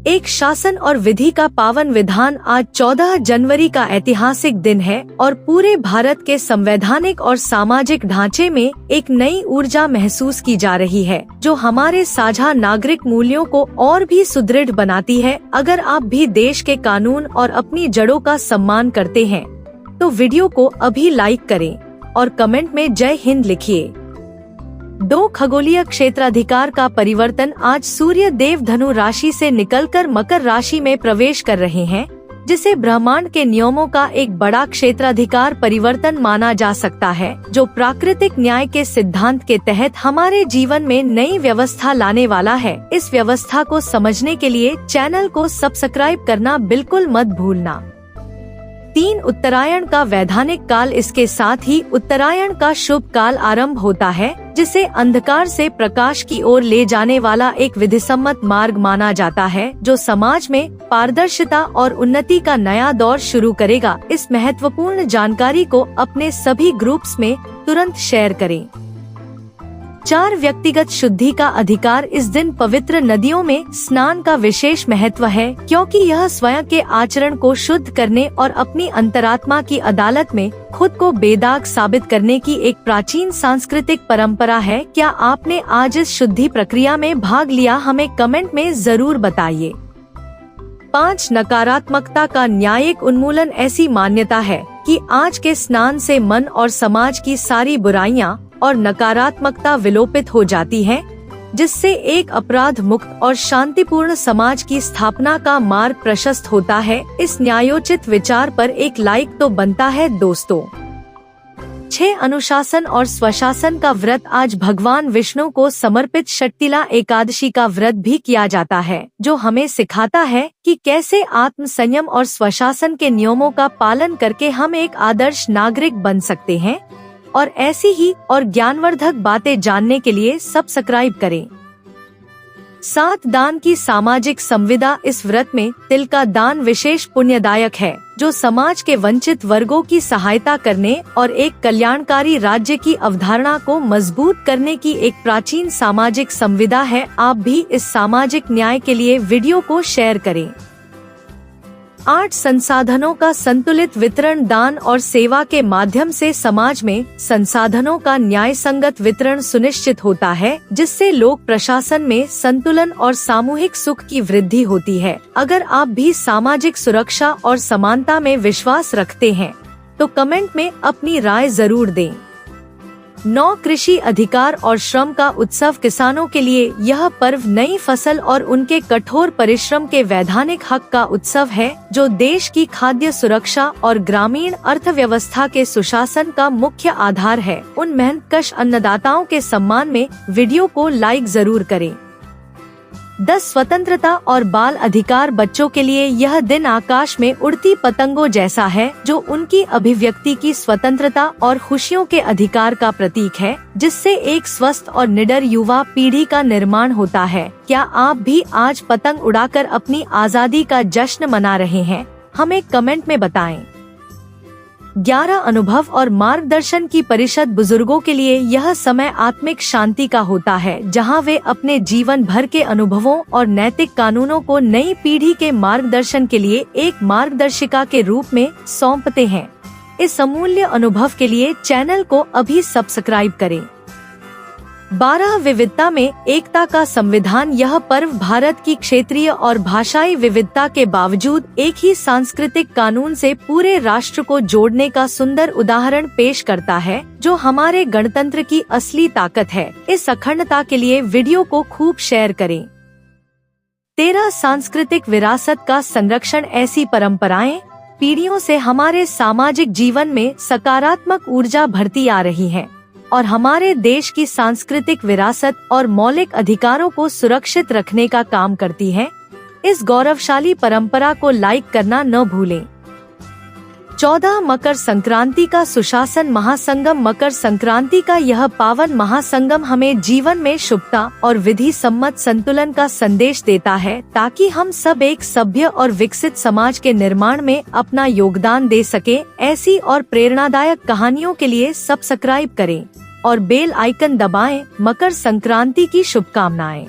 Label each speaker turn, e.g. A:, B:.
A: एक शासन और विधि का पावन विधान। आज 14 जनवरी का ऐतिहासिक दिन है और पूरे भारत के संवैधानिक और सामाजिक ढांचे में एक नई ऊर्जा महसूस की जा रही है, जो हमारे साझा नागरिक मूल्यों को और भी सुदृढ़ बनाती है। अगर आप भी देश के कानून और अपनी जड़ों का सम्मान करते हैं, तो वीडियो को अभी लाइक करें और कमेंट में जय हिंद लिखिए। 2 खगोलीय क्षेत्राधिकार का परिवर्तन। आज सूर्य देव धनु राशि से निकलकर मकर राशि में प्रवेश कर रहे हैं, जिसे ब्रह्मांड के नियमों का एक बड़ा क्षेत्राधिकार परिवर्तन माना जा सकता है, जो प्राकृतिक न्याय के सिद्धांत के तहत हमारे जीवन में नई व्यवस्था लाने वाला है। इस व्यवस्था को समझने के लिए चैनल को सब्सक्राइब करना बिल्कुल मत भूलना। 3 उत्तरायण का वैधानिक काल। इसके साथ ही उत्तरायण का शुभ काल आरंभ होता है, जिसे अंधकार से प्रकाश की ओर ले जाने वाला एक विधिसम्मत मार्ग माना जाता है, जो समाज में पारदर्शिता और उन्नति का नया दौर शुरू करेगा। इस महत्वपूर्ण जानकारी को अपने सभी ग्रुप्स में तुरंत शेयर करें। 4 व्यक्तिगत शुद्धि का अधिकार। इस दिन पवित्र नदियों में स्नान का विशेष महत्व है, क्योंकि यह स्वयं के आचरण को शुद्ध करने और अपनी अंतरात्मा की अदालत में खुद को बेदाग साबित करने की एक प्राचीन सांस्कृतिक परंपरा है। क्या आपने आज इस शुद्धि प्रक्रिया में भाग लिया? हमें कमेंट में जरूर बताइए। 5 नकारात्मकता का न्यायिक उन्मूलन। ऐसी मान्यता है कि आज के स्नान से मन और समाज की सारी बुराइयां और नकारात्मकता विलोपित हो जाती है, जिससे एक अपराध मुक्त और शांतिपूर्ण समाज की स्थापना का मार्ग प्रशस्त होता है। इस न्यायोचित विचार पर एक लाइक तो बनता है दोस्तों। 6 अनुशासन और स्वशासन का व्रत। आज भगवान विष्णु को समर्पित षट्तिला एकादशी का व्रत भी किया जाता है, जो हमें सिखाता है कि कैसे आत्म संयम और स्वशासन के नियमों का पालन करके हम एक आदर्श नागरिक बन सकते हैं। और ऐसी ही और ज्ञानवर्धक बातें जानने के लिए सब्सक्राइब करें। 7 दान की सामाजिक संविदा। इस व्रत में तिल का दान विशेष पुण्यदायक है, जो समाज के वंचित वर्गों की सहायता करने और एक कल्याणकारी राज्य की अवधारणा को मजबूत करने की एक प्राचीन सामाजिक संविदा है। आप भी इस सामाजिक न्याय के लिए वीडियो को शेयर करें। 8 संसाधनों का संतुलित वितरण। दान और सेवा के माध्यम से समाज में संसाधनों का न्याय संगत वितरण सुनिश्चित होता है, जिससे लोक प्रशासन में संतुलन और सामूहिक सुख की वृद्धि होती है। अगर आप भी सामाजिक सुरक्षा और समानता में विश्वास रखते हैं, तो कमेंट में अपनी राय जरूर दें। 9 कृषि अधिकार और श्रम का उत्सव। किसानों के लिए यह पर्व नई फसल और उनके कठोर परिश्रम के वैधानिक हक का उत्सव है, जो देश की खाद्य सुरक्षा और ग्रामीण अर्थव्यवस्था के सुशासन का मुख्य आधार है। उन मेहनतकश अन्नदाताओं के सम्मान में वीडियो को लाइक जरूर करें। 10 स्वतंत्रता और बाल अधिकार। बच्चों के लिए यह दिन आकाश में उड़ती पतंगों जैसा है, जो उनकी अभिव्यक्ति की स्वतंत्रता और खुशियों के अधिकार का प्रतीक है, जिससे एक स्वस्थ और निडर युवा पीढ़ी का निर्माण होता है। क्या आप भी आज पतंग उड़ाकर अपनी आजादी का जश्न मना रहे हैं? हमें कमेंट में बताएं। 11 अनुभव और मार्गदर्शन की परिषद। बुजुर्गों के लिए यह समय आत्मिक शांति का होता है, जहां वे अपने जीवन भर के अनुभवों और नैतिक कानूनों को नई पीढ़ी के मार्गदर्शन के लिए एक मार्गदर्शिका के रूप में सौंपते हैं। इस अमूल्य अनुभव के लिए चैनल को अभी सब्सक्राइब करें। 12 विविधता में एकता का संविधान। यह पर्व भारत की क्षेत्रीय और भाषाई विविधता के बावजूद एक ही सांस्कृतिक कानून से पूरे राष्ट्र को जोड़ने का सुंदर उदाहरण पेश करता है, जो हमारे गणतंत्र की असली ताकत है। इस अखंडता के लिए वीडियो को खूब शेयर करें। 13 सांस्कृतिक विरासत का संरक्षण। ऐसी परंपराएं पीढ़ियों से हमारे सामाजिक जीवन में सकारात्मक ऊर्जा भरती आ रही हैं और हमारे देश की सांस्कृतिक विरासत और मौलिक अधिकारों को सुरक्षित रखने का काम करती है। इस गौरवशाली परंपरा को लाइक करना न भूलें। 14 मकर संक्रांति का सुशासन महासंगम। मकर संक्रांति का यह पावन महासंगम हमें जीवन में शुभता और विधि सम्मत संतुलन का संदेश देता है, ताकि हम सब एक सभ्य और विकसित समाज के निर्माण में अपना योगदान दे सके। ऐसी और प्रेरणादायक कहानियों के लिए सब्सक्राइब करें और बेल आइकन दबाएं। मकर संक्रांति की शुभकामनाएं।